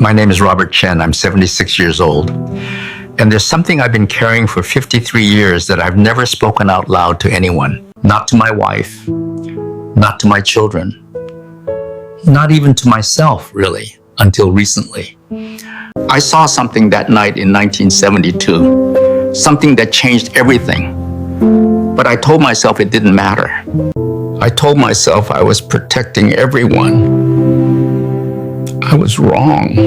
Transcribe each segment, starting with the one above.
My name is Robert Chen. I'm 76 years old. And there's something I've been carrying for 53 years that I've never spoken out loud to anyone. Not to my wife, not to my children, not even to myself, really, until recently. I saw something that night in 1972, something that changed everything. But I told myself it didn't matter. I told myself I was protecting everyone. I was wrong.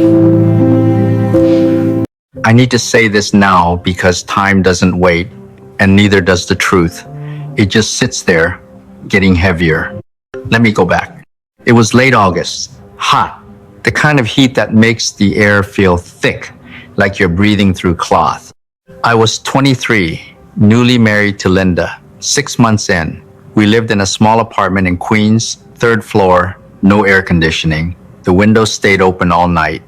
I need to say this now because time doesn't wait, and neither does the truth. It just sits there, getting heavier. Let me go back. It was late August, hot, the kind of heat that makes the air feel thick, like you're breathing through cloth. I was 23, newly married to Linda, 6 months in. We lived in a small apartment in Queens, 3rd floor, no air conditioning. The windows stayed open all night.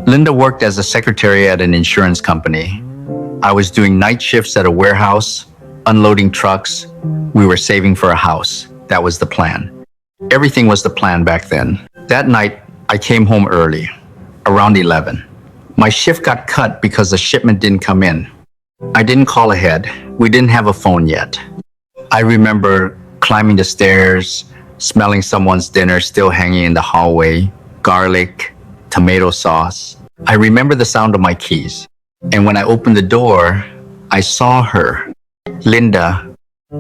Linda worked as a secretary at an insurance company. I was doing night shifts at a warehouse, unloading trucks. We were saving for a house. That was the plan. Everything was the plan back then. That night, I came home early, around 11. My shift got cut because the shipment didn't come in. I didn't call ahead. We didn't have a phone yet. I remember climbing the stairs, smelling someone's dinner still hanging in the hallway, garlic, tomato sauce. I remember the sound of my keys. And when I opened the door, I saw her, Linda,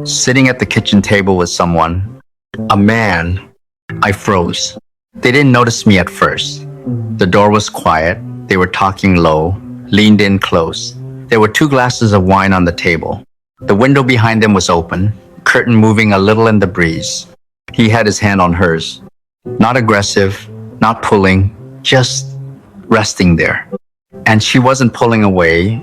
sitting at the kitchen table with someone, a man. I froze. They didn't notice me at first. The door was quiet. They were talking low, leaned in close. There were 2 glasses of wine on the table. The window behind them was open, curtain moving a little in the breeze. He had his hand on hers. Not aggressive, not pulling, just resting there. And she wasn't pulling away.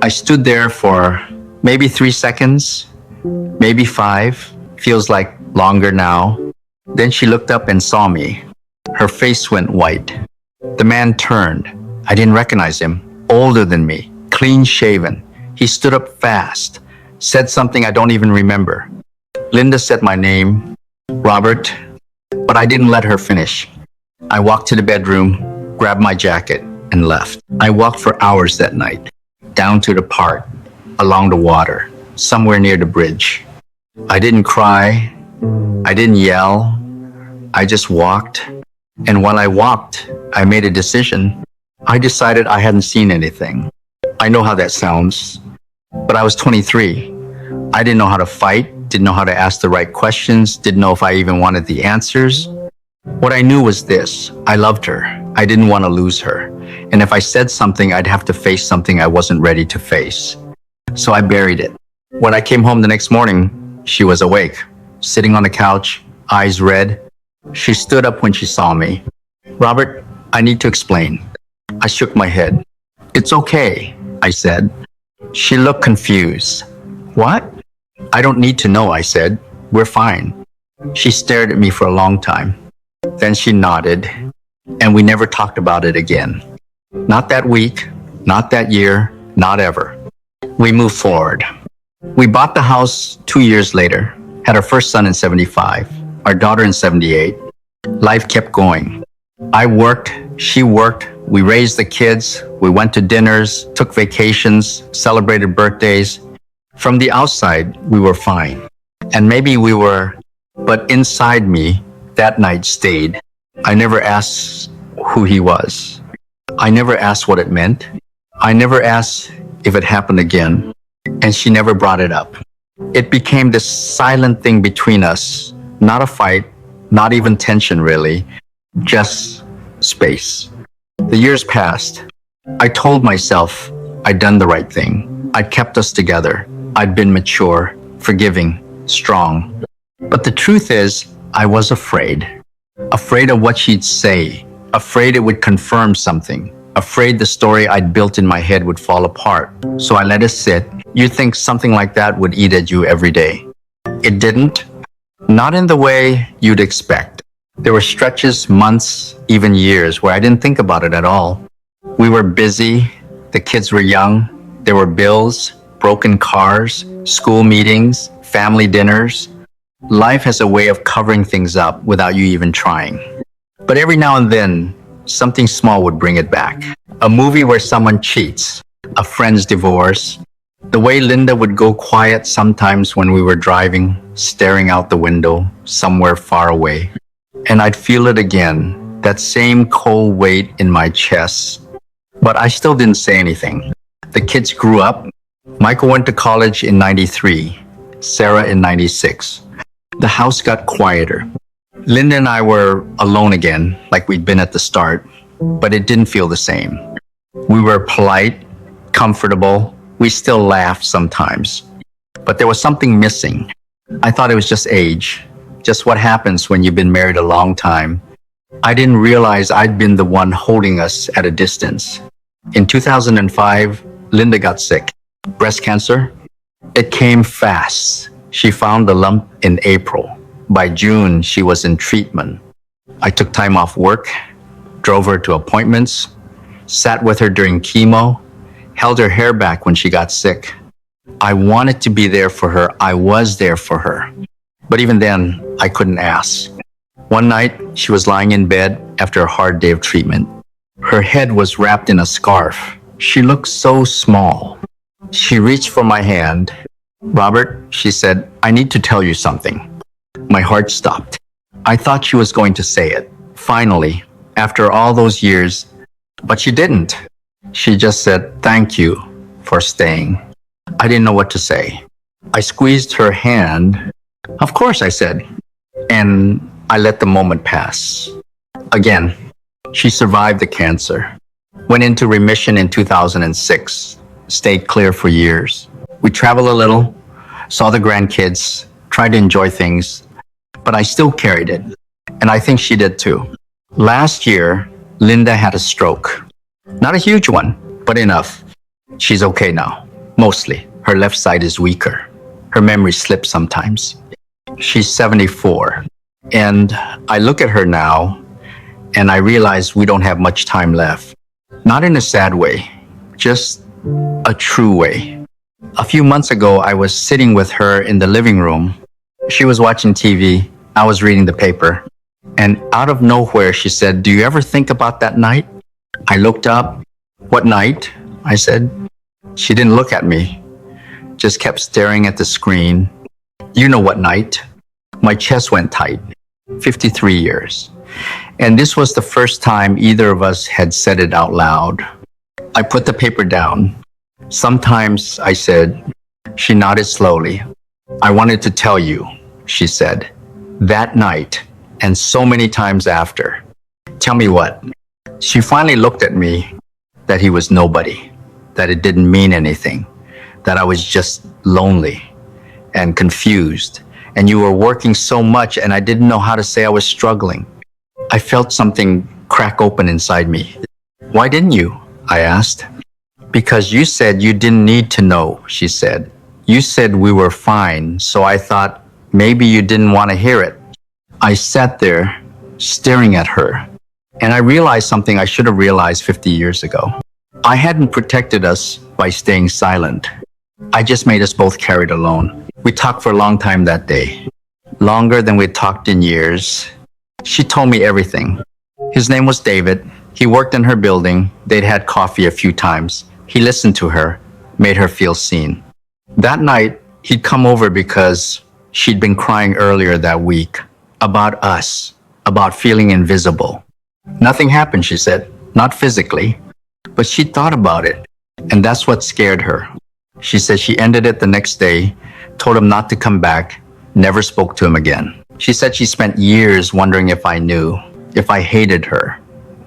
I stood there for maybe 3 seconds, maybe 5, feels like longer now. Then she looked up and saw me. Her face went white. The man turned. I didn't recognize him. Older than me, clean shaven. He stood up fast, said something I don't even remember. Linda said my name, Robert, but I didn't let her finish. I walked to the bedroom, grabbed my jacket, and left. I walked for hours that night, down to the park, along the water, somewhere near the bridge. I didn't cry. I didn't yell. I just walked. And while I walked, I made a decision. I decided I hadn't seen anything. I know how that sounds, but I was 23. I didn't know how to fight, didn't know how to ask the right questions, didn't know if I even wanted the answers. What I knew was this: I loved her. I didn't want to lose her. And if I said something, I'd have to face something I wasn't ready to face. So I buried it. When I came home the next morning, she was awake, sitting on the couch, eyes red. She stood up when she saw me. Robert, I need to explain. I shook my head. It's okay, I said. She looked confused. What? I don't need to know, I said. We're fine. She stared at me for a long time. Then she nodded, and we never talked about it again. Not that week, not that year, not ever. We moved forward. We bought the house 2 years later, had our first son in 75, our daughter in 78. Life kept going. I worked, she worked, we raised the kids, we went to dinners, took vacations, celebrated birthdays. From the outside, we were fine. And maybe we were, but inside me, that night stayed. I never asked who he was. I never asked what it meant. I never asked if it happened again. And she never brought it up. It became this silent thing between us. Not a fight, not even tension really, just space. The years passed. I told myself I'd done the right thing. I'd kept us together. I'd been mature, forgiving, strong. But the truth is, I was afraid. Afraid of what she'd say. Afraid it would confirm something. Afraid the story I'd built in my head would fall apart. So I let it sit. You'd think something like that would eat at you every day. It didn't. Not in the way you'd expect. There were stretches, months, even years where I didn't think about it at all. We were busy. The kids were young. There were bills, broken cars, school meetings, family dinners. Life has a way of covering things up without you even trying. But every now and then, something small would bring it back. A movie where someone cheats, a friend's divorce, the way Linda would go quiet sometimes when we were driving, staring out the window somewhere far away. And I'd feel it again, that same cold weight in my chest. But I still didn't say anything. The kids grew up. Michael went to college in 93, Sarah in 96. The house got quieter. Linda and I were alone again, like we'd been at the start, but it didn't feel the same. We were polite, comfortable. We still laughed sometimes, but there was something missing. I thought it was just age, just what happens when you've been married a long time. I didn't realize I'd been the one holding us at a distance. In 2005, Linda got sick. Breast cancer. It came fast. She found the lump in April. By June, she was in treatment. I took time off work, drove her to appointments, sat with her during chemo, held her hair back when she got sick. I wanted to be there for her. I was there for her. But even then, I couldn't ask. One night, she was lying in bed after a hard day of treatment. Her head was wrapped in a scarf. She looked so small. She reached for my hand. "Robert," she said, "I need to tell you something." My heart stopped. I thought she was going to say it, finally, after all those years, but she didn't. She just said, "Thank you for staying." I didn't know what to say. I squeezed her hand. "Of course," I said, and I let the moment pass. Again, she survived the cancer, went into remission in 2006, stayed clear for years. We traveled a little, saw the grandkids, tried to enjoy things, but I still carried it, and I think she did too. Last year, Linda had a stroke. Not a huge one, but enough. She's okay now, mostly. Her left side is weaker. Her memory slips sometimes. She's 74, and I look at her now, and I realize we don't have much time left. Not in a sad way, just a true way. A few months ago, I was sitting with her in the living room. She was watching TV. I was reading the paper. And out of nowhere, she said, "Do you ever think about that night?" I looked up. "What night?" I said. She didn't look at me, just kept staring at the screen. "You know what night." My chest went tight. 53 years. And this was the first time either of us had said it out loud. I put the paper down. "Sometimes," I said. She nodded slowly. "I wanted to tell you," she said, "that night and so many times after." "Tell me what?" She finally looked at me, that he was nobody, that it didn't mean anything, that I was just lonely and confused, and you were working so much and I didn't know how to say I was struggling. I felt something crack open inside me. "Why didn't you?" I asked. "Because you said you didn't need to know," she said. "You said we were fine, so I thought maybe you didn't want to hear it." I sat there, staring at her, and I realized something I should have realized 50 years ago. I hadn't protected us by staying silent. I just made us both carry it alone. We talked for a long time that day, longer than we'd talked in years. She told me everything. His name was David. He worked in her building. They'd had coffee a few times. He listened to her, made her feel seen. That night, he'd come over because she'd been crying earlier that week about us, about feeling invisible. Nothing happened, she said, not physically, but she thought about it, and that's what scared her. She said she ended it the next day, told him not to come back, never spoke to him again. She said she spent years wondering if I knew, if I hated her,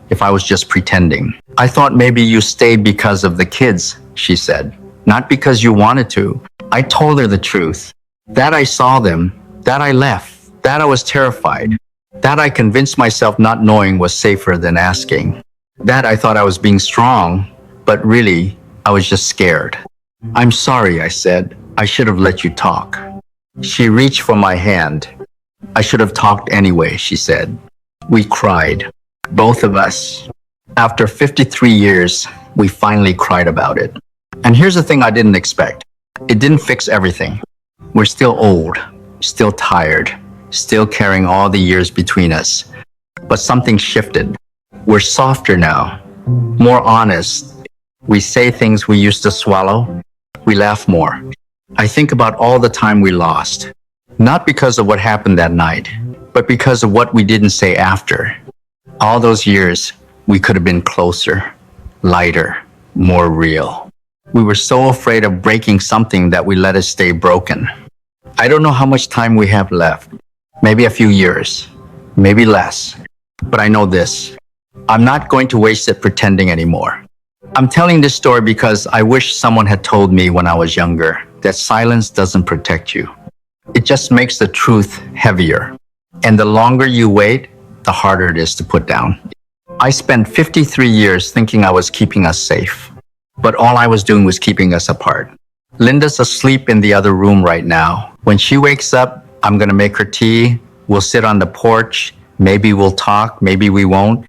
if I was just pretending. "I thought maybe you stayed because of the kids," she said, "not because you wanted to." I told her the truth, that I saw them, that I left, that I was terrified, that I convinced myself not knowing was safer than asking, that I thought I was being strong, but really, I was just scared. "I'm sorry," I said. "I should have let you talk." She reached for my hand. "I should have talked anyway," she said. We cried, both of us. After 53 years, we finally cried about it. And here's the thing I didn't expect. It didn't fix everything. We're still old, still tired, still carrying all the years between us. But something shifted. We're softer now, more honest. We say things we used to swallow. We laugh more. I think about all the time we lost, not because of what happened that night, but because of what we didn't say after. All those years, we could have been closer, lighter, more real. We were so afraid of breaking something that we let it stay broken. I don't know how much time we have left. Maybe a few years, maybe less. But I know this. I'm not going to waste it pretending anymore. I'm telling this story because I wish someone had told me when I was younger that silence doesn't protect you. It just makes the truth heavier. And the longer you wait, the harder it is to put down. I spent 53 years thinking I was keeping us safe, but all I was doing was keeping us apart. Linda's asleep in the other room right now. When she wakes up, I'm gonna make her tea. We'll sit on the porch. Maybe we'll talk, maybe we won't,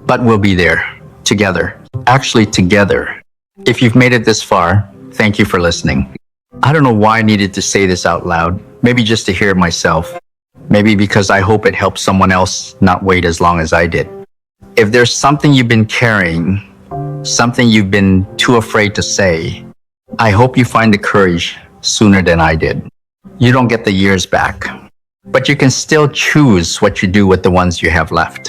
but we'll be there together. Actually, together. If you've made it this far, thank you for listening. I don't know why I needed to say this out loud. Maybe just to hear it myself. Maybe because I hope it helps someone else not wait as long as I did. If there's something you've been carrying, something you've been too afraid to say, I hope you find the courage sooner than I did. You don't get the years back, but you can still choose what you do with the ones you have left.